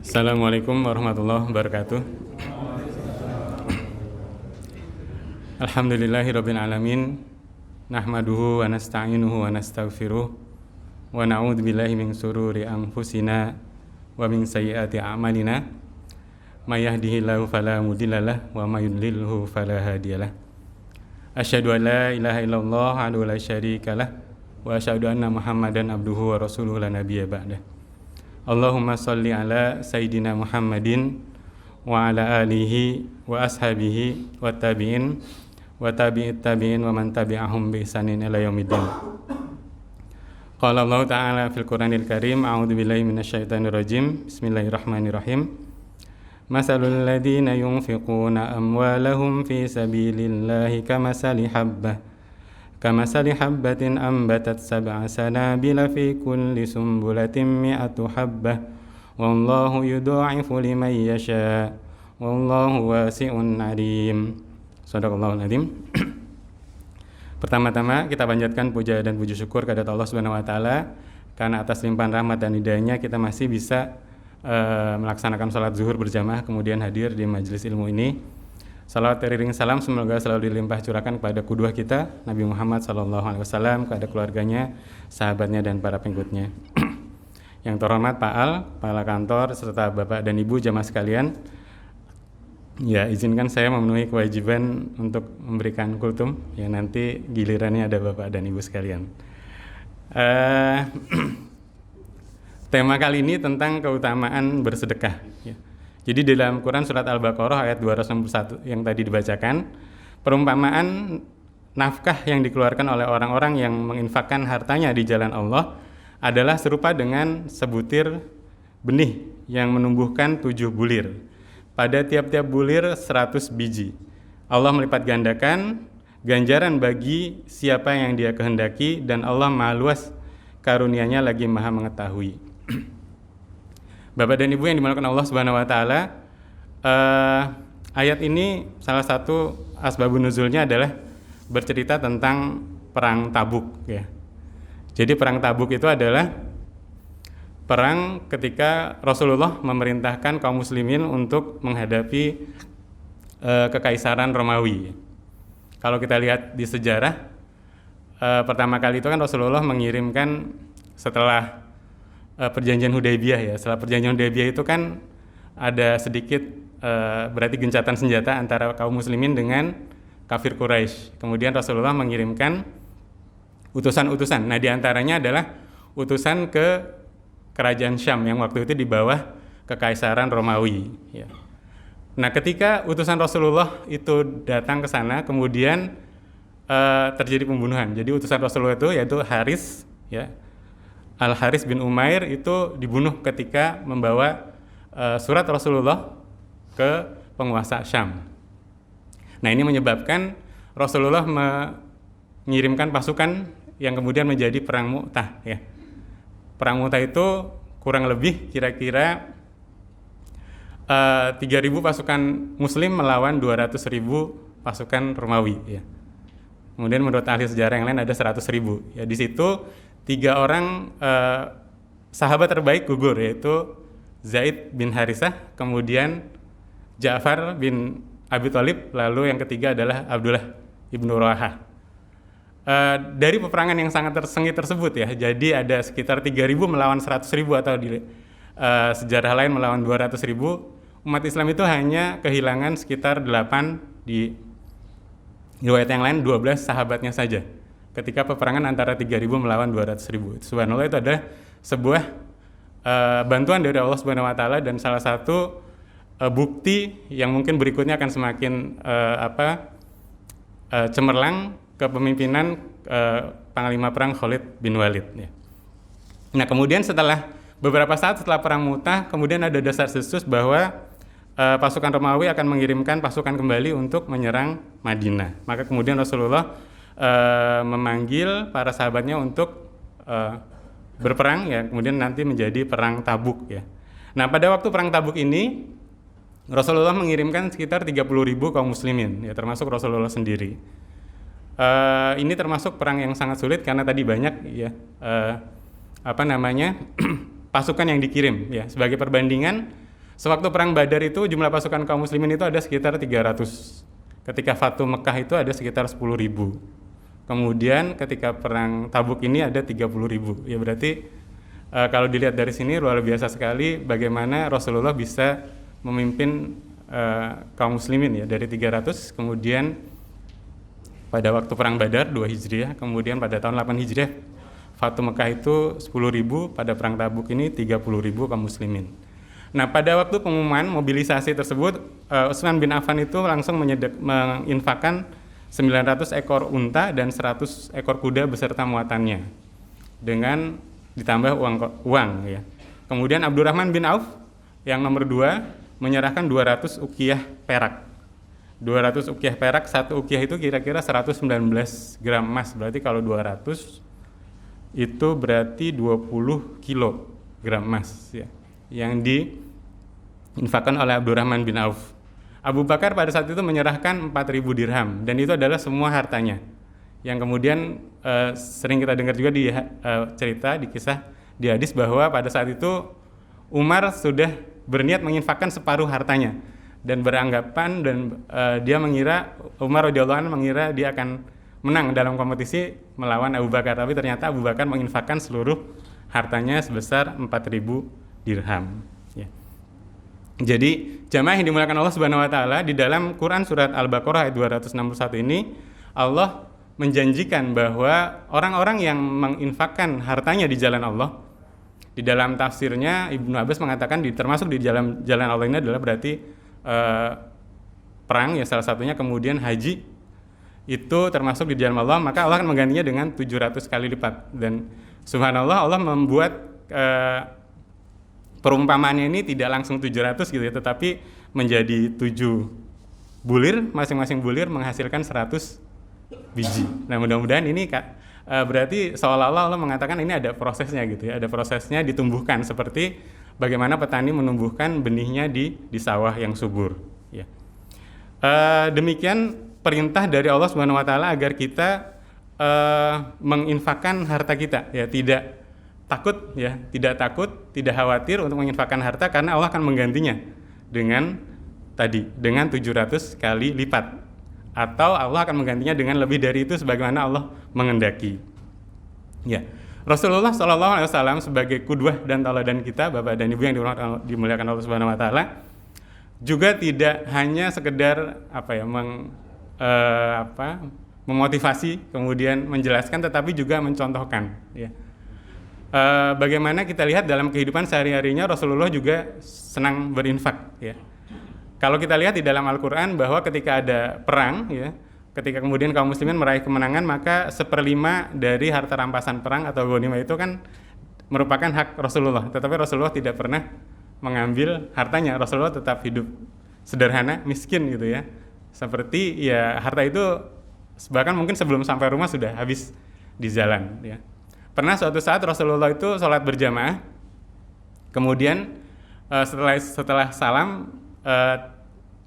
Assalamualaikum warahmatullahi wabarakatuh. Alhamdulillahirabbil alamin. Nahmaduhu wa nasta'inuhu wa nastaghfiruh wa na'udzu billahi min shururi anfusina wa min sayyiati a'malina. May yahdihillahu fala mudhillalah wa may yudlilhu fala hadiyalah. Asyhadu an la ilaha illallah wahdahu la syarikalah wa asyhadu anna Muhammadan abduhu wa rasuluhu la nabiyya ba'dah. Allahumma sholli ala Sayyidina Muhammadin wa ala alihi wa ashabihi wa tabi'in wa tabi'it tabi'in wa man tabi'ahum bi ihsanin ila yaumiddin. Qala Allah Ta'ala fil Qur'anil Karim, a'udzu billahi minasyaitonir rajim. Bismillahirrahmanirrahim. Masalul ladzina yunfiquna amwalahum fi sabilillahi kamasali habbatin ambatat sab'a sanabila fi kulli sumbulatin mi'atu habbah wallahu yudha'ifu liman yasha wallahu wasi'un 'alim. Shadaqallahul 'adzim. Pertama-tama kita panjatkan puja dan puji syukur kepada Allah Subhanahu wa taala karena atas limpahan rahmat dan hidayahnya kita masih bisa melaksanakan salat zuhur berjamaah kemudian hadir di majelis ilmu ini. Salawat teriring salam semoga selalu dilimpah curahkan kepada qudwah kita Nabi Muhammad SAW, kepada keluarganya, sahabatnya dan para pengikutnya. Yang terhormat Pak Al, kepala kantor serta Bapak dan Ibu jamaah sekalian, ya izinkan saya memenuhi kewajiban untuk memberikan kultum. Ya nanti gilirannya ada Bapak dan Ibu sekalian. Tema kali ini tentang keutamaan bersedekah. Ya. Jadi di dalam Quran surat Al-Baqarah ayat 261 yang tadi dibacakan, perumpamaan nafkah yang dikeluarkan oleh orang-orang yang menginfakkan hartanya di jalan Allah adalah serupa dengan sebutir benih yang menumbuhkan 7 bulir. Pada tiap-tiap bulir 100 biji. Allah melipat gandakan ganjaran bagi siapa yang Dia kehendaki dan Allah Maha Luas karunia-Nya lagi Maha mengetahui. Bapak dan Ibu yang dimuliakan Allah Subhanahu wa taala, ayat ini salah satu asbabun nuzulnya adalah bercerita tentang perang Tabuk ya. Jadi perang Tabuk itu adalah perang ketika Rasulullah memerintahkan kaum muslimin untuk menghadapi kekaisaran Romawi. Kalau kita lihat di sejarah, pertama kali itu kan Rasulullah mengirimkan setelah Perjanjian Hudaybiyah ya. Setelah Perjanjian Hudaybiyah itu kan ada sedikit berarti gencatan senjata antara kaum muslimin dengan kafir Quraisy. Kemudian Rasulullah mengirimkan utusan-utusan. Nah, di antaranya adalah utusan ke kerajaan Syam yang waktu itu di bawah kekaisaran Romawi ya. Nah, ketika utusan Rasulullah itu datang ke sana, kemudian terjadi pembunuhan. Jadi utusan Rasulullah itu yaitu Haris ya. Al-Haris bin Umair itu dibunuh ketika membawa surat Rasulullah ke penguasa Syam. Nah, ini menyebabkan Rasulullah mengirimkan pasukan yang kemudian menjadi perang Mu'tah ya. Perang Mu'tah itu kurang lebih kira-kira 3.000 pasukan muslim melawan 200.000 pasukan Romawi ya. Kemudian menurut ahli sejarah yang lain ada 100.000 ya. Di situ 3 orang sahabat terbaik gugur, yaitu Zaid bin Harisah, kemudian Ja'far bin Abi Thalib, lalu yang ketiga adalah Abdullah ibnu Rawahah. Dari peperangan yang sangat tersengit tersebut ya, jadi ada sekitar 3.000 melawan 100.000 atau di sejarah lain melawan 200.000, umat Islam itu hanya kehilangan sekitar 8, di riwayat yang lain 12 sahabatnya saja. Ketika peperangan antara 3.000 melawan 200.000. Subhanallah, itu adalah sebuah bantuan dari Allah Subhanahu wa taala dan salah satu bukti yang mungkin berikutnya akan semakin cemerlang kepemimpinan panglima perang Khalid bin Walid ya. Nah, kemudian beberapa saat setelah perang Mu'tah, kemudian ada desas-desus bahwa pasukan Romawi akan mengirimkan pasukan kembali untuk menyerang Madinah. Maka kemudian Rasulullah memanggil para sahabatnya untuk berperang ya, kemudian nanti menjadi perang Tabuk ya. Nah, pada waktu perang Tabuk ini Rasulullah mengirimkan sekitar 30.000 kaum muslimin ya, termasuk Rasulullah sendiri. Ini termasuk perang yang sangat sulit karena tadi banyak ya pasukan yang dikirim ya. Sebagai perbandingan Sewaktu perang Badar itu jumlah pasukan kaum muslimin itu ada sekitar 300. Ketika Fatu Mekah itu ada sekitar 10.000. Kemudian ketika perang Tabuk ini ada 30.000. Ya berarti kalau dilihat dari sini luar biasa sekali bagaimana Rasulullah bisa memimpin kaum muslimin ya dari 300, kemudian pada waktu perang Badar 2 Hijriah, kemudian pada tahun 8 Hijriah Fatu Mekah itu 10.000, pada perang Tabuk ini 30.000 kaum muslimin. Nah, pada waktu pengumuman mobilisasi tersebut, Utsman bin Affan itu langsung menginfakkan 900 ekor unta dan 100 ekor kuda beserta muatannya dengan ditambah uang ya. Kemudian Abdurrahman bin Auf yang nomor 2 menyerahkan 200 uqiyah perak. 200 uqiyah perak, satu uqiyah itu kira-kira 119 gram emas. Berarti kalau 200 itu berarti 20 kilogram emas ya, yang diinfakkan oleh Abdurrahman bin Auf. Abu Bakar pada saat itu menyerahkan 4.000 dirham dan itu adalah semua hartanya. Yang kemudian sering kita dengar juga di cerita, di kisah, di hadis bahwa pada saat itu Umar sudah berniat menginfakkan separuh hartanya dan beranggapan dan dia mengira, Umar radhiyallahu anhu mengira dia akan menang dalam kompetisi melawan Abu Bakar, tapi ternyata Abu Bakar menginfakkan seluruh hartanya sebesar 4.000 dirham ya. Jadi jamaah yang dimuliakan Allah Subhanahu wa taala, di dalam Quran surat Al-Baqarah ayat 261 ini Allah menjanjikan bahwa orang-orang yang menginfakkan hartanya di jalan Allah, di dalam tafsirnya Ibnu Abbas mengatakan termasuk di jalan Allah ini adalah berarti perang ya salah satunya, kemudian haji itu termasuk di jalan Allah, maka Allah akan menggantinya dengan 700 kali lipat. Dan subhanallah Allah membuat perumpamaannya ini tidak langsung 700 gitu ya, tetapi menjadi 7 bulir, masing-masing bulir menghasilkan 100 biji. Nah mudah-mudahan ini berarti seolah-olah Allah mengatakan ini ada prosesnya gitu ya, ada prosesnya ditumbuhkan seperti bagaimana petani menumbuhkan benihnya di sawah yang subur ya. Demikian perintah dari Allah Subhanahu wa taala agar kita menginfakkan harta kita ya, tidak takut, tidak khawatir untuk menginfakkan harta karena Allah akan menggantinya dengan 700 kali lipat, atau Allah akan menggantinya dengan lebih dari itu sebagaimana Allah mengendaki. Ya, Rasulullah SAW sebagai qudwah dan tauladan kita, Bapak dan Ibu yang dimuliakan Allah Subhanahu wa taala, juga tidak hanya sekedar memotivasi kemudian menjelaskan, tetapi juga mencontohkan ya. Bagaimana kita lihat dalam kehidupan sehari-harinya Rasulullah juga senang berinfak ya. Kalau kita lihat di dalam Al-Quran bahwa ketika ada perang ya, ketika kemudian kaum muslimin meraih kemenangan, maka 1/5 dari harta rampasan perang atau ghanimah itu kan merupakan hak Rasulullah, tetapi Rasulullah tidak pernah mengambil hartanya. Rasulullah tetap hidup sederhana, miskin gitu ya, seperti ya harta itu bahkan mungkin sebelum sampai rumah sudah habis di jalan ya. Pernah suatu saat Rasulullah itu sholat berjamaah, kemudian setelah salam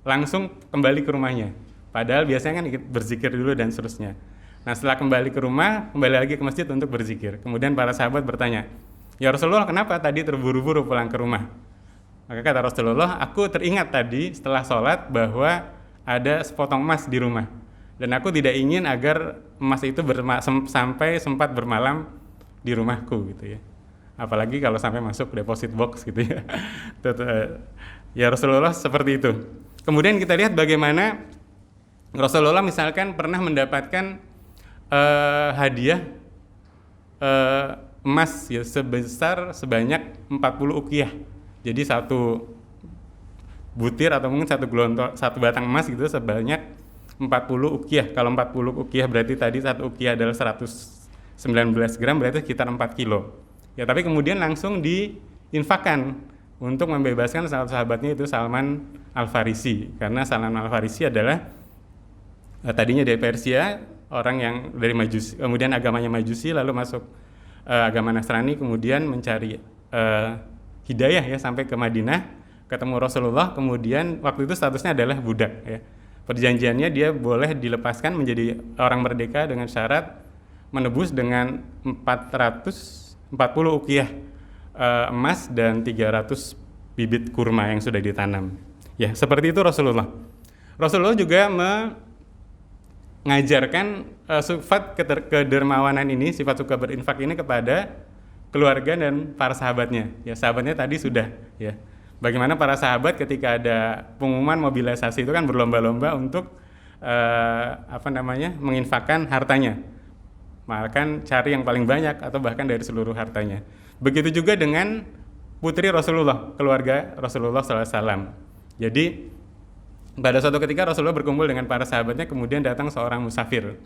langsung kembali ke rumahnya. Padahal biasanya kan berzikir dulu dan seterusnya. Nah setelah kembali ke rumah, kembali lagi ke masjid untuk berzikir. Kemudian para sahabat bertanya, ya Rasulullah kenapa tadi terburu-buru pulang ke rumah? Maka kata Rasulullah, aku teringat tadi setelah sholat bahwa ada sepotong emas di rumah. Dan aku tidak ingin agar emas itu sampai sempat bermalam di rumahku gitu ya. Apalagi kalau sampai masuk deposit box gitu ya. Ya Rasulullah seperti itu. Kemudian kita lihat bagaimana Rasulullah misalkan pernah mendapatkan hadiah emas ya sebanyak 40 uqiyah. Jadi satu butir atau mungkin satu batang emas gitu sebanyak 40 uqiyah. Kalau 40 uqiyah berarti tadi satu uqiyah adalah 119 gram, berarti sekitar 4 kilo. Ya, tapi kemudian langsung diinfakkan untuk membebaskan salah sahabatnya itu Salman Al-Farisi. Karena Salman Al-Farisi adalah tadinya dari Persia, orang yang dari Majusi, kemudian agamanya Majusi, lalu masuk agama Nasrani, kemudian mencari hidayah ya sampai ke Madinah, ketemu Rasulullah, kemudian waktu itu statusnya adalah budak ya. Perjanjiannya dia boleh dilepaskan menjadi orang merdeka dengan syarat menebus dengan 440 uqiyah emas dan 300 bibit kurma yang sudah ditanam. Ya, seperti itu Rasulullah. Rasulullah juga mengajarkan sifat kedermawanan ini, sifat suka berinfak ini kepada keluarga dan para sahabatnya. Ya, sahabatnya tadi sudah ya. Bagaimana para sahabat ketika ada pengumuman mobilisasi itu kan berlomba-lomba untuk menginfakkan hartanya. Bahkan cari yang paling banyak atau bahkan dari seluruh hartanya. Begitu juga dengan putri Rasulullah, keluarga Rasulullah SAW. Jadi pada suatu ketika Rasulullah berkumpul dengan para sahabatnya, kemudian datang seorang musafir.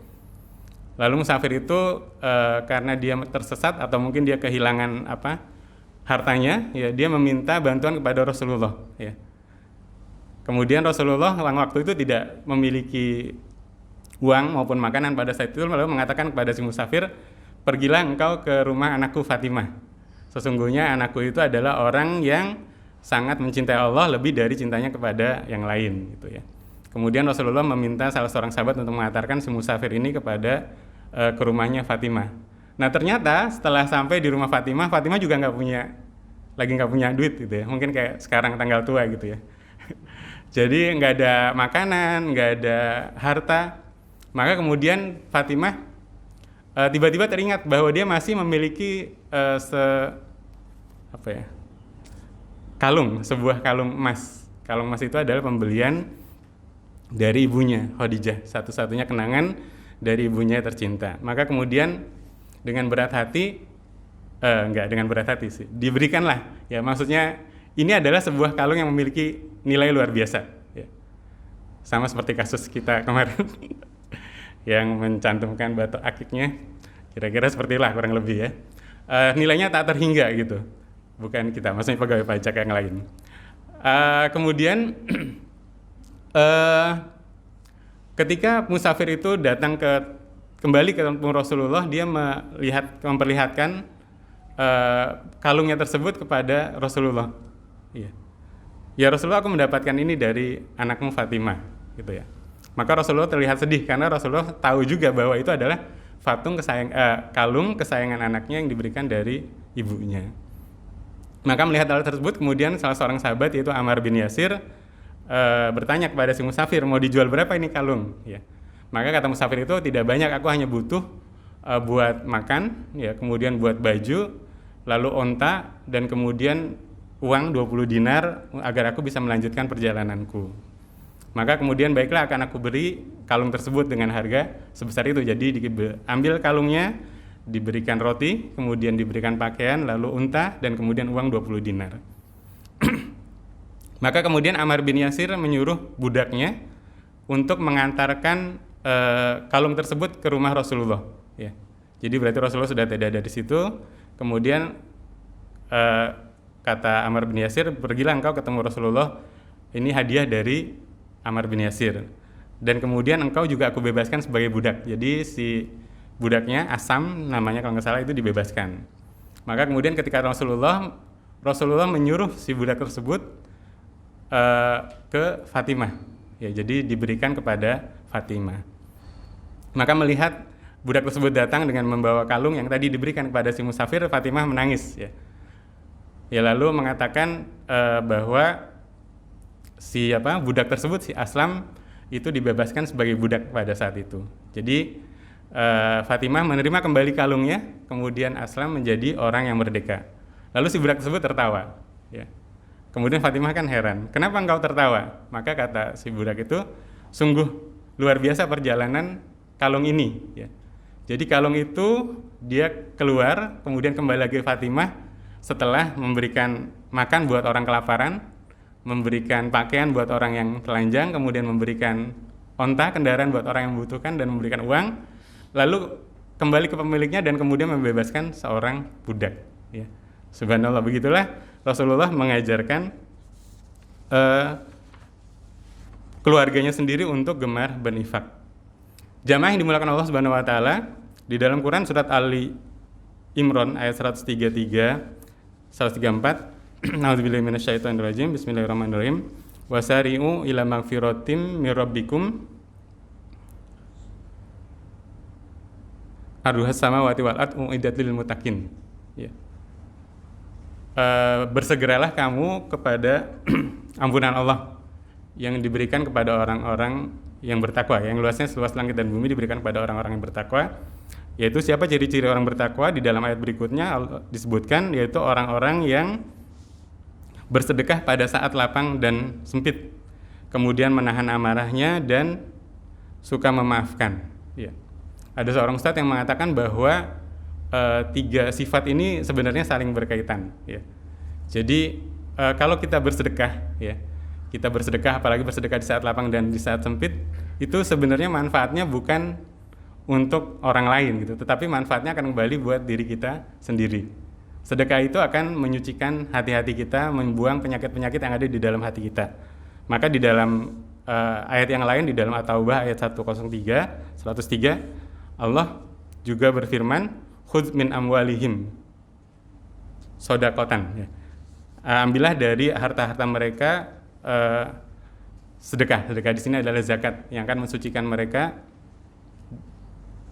Lalu musafir itu karena dia tersesat atau mungkin dia kehilangan hartanya, ya dia meminta bantuan kepada Rasulullah. Ya. Kemudian Rasulullah waktu itu tidak memiliki uang maupun makanan pada saat itu, lalu mengatakan kepada si musafir, pergilah engkau ke rumah anakku Fatimah. Sesungguhnya anakku itu adalah orang yang sangat mencintai Allah lebih dari cintanya kepada yang lain, gitu ya. Kemudian Rasulullah meminta salah seorang sahabat untuk mengantarkan si musafir ini ke rumahnya Fatimah. Nah ternyata setelah sampai di rumah Fatimah, Fatimah juga nggak punya duit, gitu ya. Mungkin kayak sekarang tanggal tua gitu ya. Jadi nggak ada makanan, nggak ada harta. Maka kemudian Fatimah tiba-tiba teringat bahwa dia masih memiliki sebuah kalung emas. Kalung emas itu adalah pembelian dari ibunya Khadijah, satu-satunya kenangan dari ibunya tercinta. Maka kemudian dengan berat hati, enggak dengan berat hati sih, diberikanlah. Ya maksudnya ini adalah sebuah kalung yang memiliki nilai luar biasa. Ya. Sama seperti kasus kita kemarin yang mencantumkan batok akiknya, kira-kira seperti itulah kurang lebih ya. Nilainya tak terhingga gitu, bukan kita, maksudnya pegawai pajak yang lain. Kemudian ketika musafir itu datang kembali ke kampung Rasulullah, dia memperlihatkan kalungnya tersebut kepada Rasulullah. Ya Rasulullah, aku mendapatkan ini dari anakmu Fatimah, gitu ya. Maka Rasulullah terlihat sedih karena Rasulullah tahu juga bahwa itu adalah kalung kesayangan anaknya yang diberikan dari ibunya. Maka melihat hal tersebut, kemudian salah seorang sahabat yaitu Ammar bin Yasir bertanya kepada si musafir, mau dijual berapa ini kalung? Ya. Maka kata musafir itu, tidak banyak, aku hanya butuh buat makan, ya, kemudian buat baju, lalu onta, dan kemudian uang 20 dinar agar aku bisa melanjutkan perjalananku. Maka kemudian baiklah, akan aku beri kalung tersebut dengan harga sebesar itu. Jadi diambil kalungnya, diberikan roti, kemudian diberikan pakaian, lalu unta, dan kemudian uang 20 dinar. Maka kemudian Ammar bin Yasir menyuruh budaknya untuk mengantarkan kalung tersebut ke rumah Rasulullah. Ya. Jadi berarti Rasulullah sudah tidak ada di situ. Kemudian kata Ammar bin Yasir, pergilah engkau ketemu Rasulullah, ini hadiah dari Ammar bin Yasir, dan kemudian engkau juga aku bebaskan sebagai budak. Jadi si budaknya Asam namanya kalau nggak salah, itu dibebaskan. Maka kemudian ketika Rasulullah menyuruh si budak tersebut ke Fatimah, ya, jadi diberikan kepada Fatimah. Maka melihat budak tersebut datang dengan membawa kalung yang tadi diberikan kepada si musafir, Fatimah menangis, ya. Ya lalu mengatakan bahwa si budak tersebut, si Aslam, itu dibebaskan sebagai budak pada saat itu. Jadi Fatimah menerima kembali kalungnya, kemudian Aslam menjadi orang yang merdeka. Lalu si budak tersebut tertawa, ya. Kemudian Fatimah kan heran, kenapa engkau tertawa? Maka kata si budak itu, sungguh luar biasa perjalanan kalung ini, ya. Jadi kalung itu dia keluar, kemudian kembali lagi Fatimah setelah memberikan makan buat orang kelaparan, memberikan pakaian buat orang yang telanjang, kemudian memberikan onta, kendaraan buat orang yang membutuhkan, dan memberikan uang, lalu kembali ke pemiliknya dan kemudian membebaskan seorang budak, ya. Subhanallah, begitulah Rasulullah mengajarkan keluarganya sendiri untuk gemar berinfak. Jamaah yang dimuliakan Allah Subhanahu wa taala, di dalam Quran surat Ali Imran ayat 133 134, Nauzubillahi minasyaitonirrajim. Bismillahirrahmanirrahim. Wasari'u ila magfiratim mir rabbikum arduhas samawati wal ardh uiddat lil muttaqin. Ya. bersegeralah kamu kepada ampunan Allah yang diberikan kepada orang-orang yang bertakwa, yang luasnya seluas langit dan bumi diberikan kepada orang-orang yang bertakwa. Yaitu siapa ciri-ciri orang bertakwa? Di dalam ayat berikutnya disebutkan, yaitu orang-orang yang bersedekah pada saat lapang dan sempit, kemudian menahan amarahnya dan suka memaafkan. Ya. Ada seorang ustadz yang mengatakan bahwa 3 sifat ini sebenarnya saling berkaitan. Ya. Jadi kalau kita bersedekah, ya, kita bersedekah, apalagi bersedekah di saat lapang dan di saat sempit, itu sebenarnya manfaatnya bukan untuk orang lain gitu, tetapi manfaatnya akan kembali buat diri kita sendiri. Sedekah itu akan menyucikan hati-hati kita, membuang penyakit-penyakit yang ada di dalam hati kita. Maka di dalam ayat yang lain, di dalam At-Taubah ayat 103, Allah juga berfirman, khudz min amwalihim sodakotan, ya. Ambillah dari harta-harta mereka sedekah. Sedekah di sini adalah zakat yang akan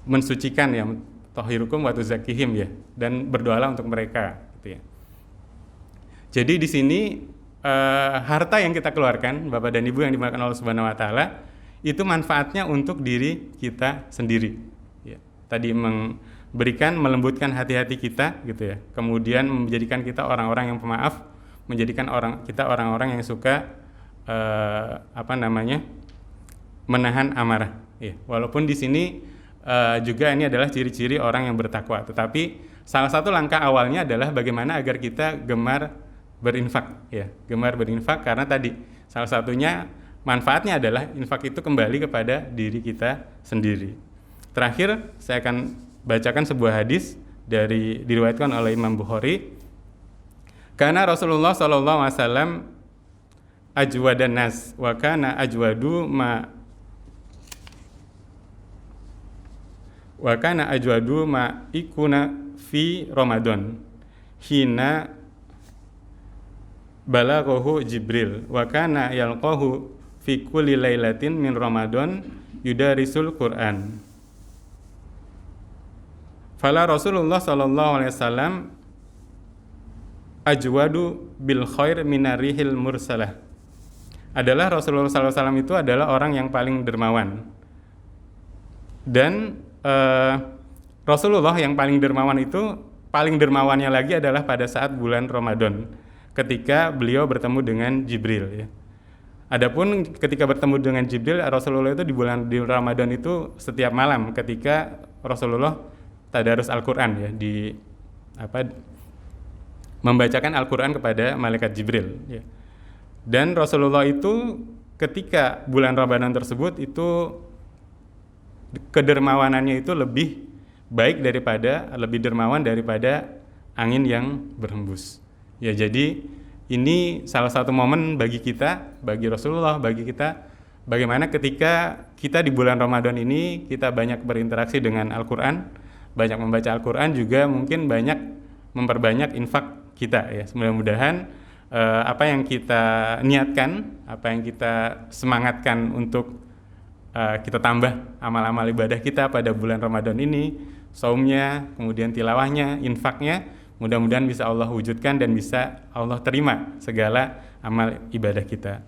mensucikan ya, tohirukum wa tuzakihim, ya, dan berdoalah untuk mereka gitu ya. Jadi di sini harta yang kita keluarkan, Bapak dan Ibu yang dimuliakan Allah Subhanahu wa taala, itu manfaatnya untuk diri kita sendiri ya. Tadi melembutkan hati-hati kita gitu ya. Kemudian menjadikan kita orang-orang yang pemaaf, menjadikan kita orang-orang yang suka menahan amarah ya. Walaupun di sini juga ini adalah ciri-ciri orang yang bertakwa. Tetapi salah satu langkah awalnya adalah bagaimana agar kita gemar berinfak, ya, gemar berinfak, karena tadi salah satunya manfaatnya adalah infak itu kembali kepada diri kita sendiri. Terakhir, saya akan bacakan sebuah hadis diriwayatkan oleh Imam Bukhari. Karena Rasulullah SAW ajwadan nas wa kana ajwadu ma ikuna fi Ramadan hina balaghahu Jibril wa kana yalqahu fi kulli lailatin min Ramadan yudarisul Quran. Fala Rasulullah sallallahu alaihi wasallam ajwadu bil khair minarihil mursalah. Adalah Rasulullah sallallahu alaihi wasallam itu adalah orang yang paling dermawan. Dan Rasulullah yang paling dermawan itu, paling dermawannya lagi adalah pada saat bulan Ramadan, ketika beliau bertemu dengan Jibril ya. Adapun ketika bertemu dengan Jibril, Rasulullah itu di Ramadan itu setiap malam ketika Rasulullah tadarus Al-Qur'an ya, membacakan Al-Qur'an kepada malaikat Jibril ya. Dan Rasulullah itu ketika bulan Ramadan tersebut itu kedermawanannya itu lebih dermawan daripada angin yang berhembus. Ya, jadi ini salah satu momen bagi kita, bagi Rasulullah, bagi kita, bagaimana ketika kita di bulan Ramadan ini kita banyak berinteraksi dengan Al-Qur'an, banyak membaca Al-Qur'an, juga mungkin banyak memperbanyak infak kita ya. Mudah-mudahan apa yang kita niatkan, apa yang kita semangatkan untuk kita tambah amal-amal ibadah kita pada bulan Ramadan ini, saumnya, kemudian tilawahnya, infaknya, mudah-mudahan bisa Allah wujudkan dan bisa Allah terima segala amal ibadah kita.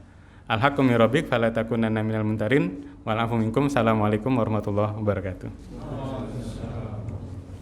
Al-haqqu min rabbik fala takunanna minal mumtarin wal afu minkum. Assalamualaikum warahmatullahi wabarakatuh.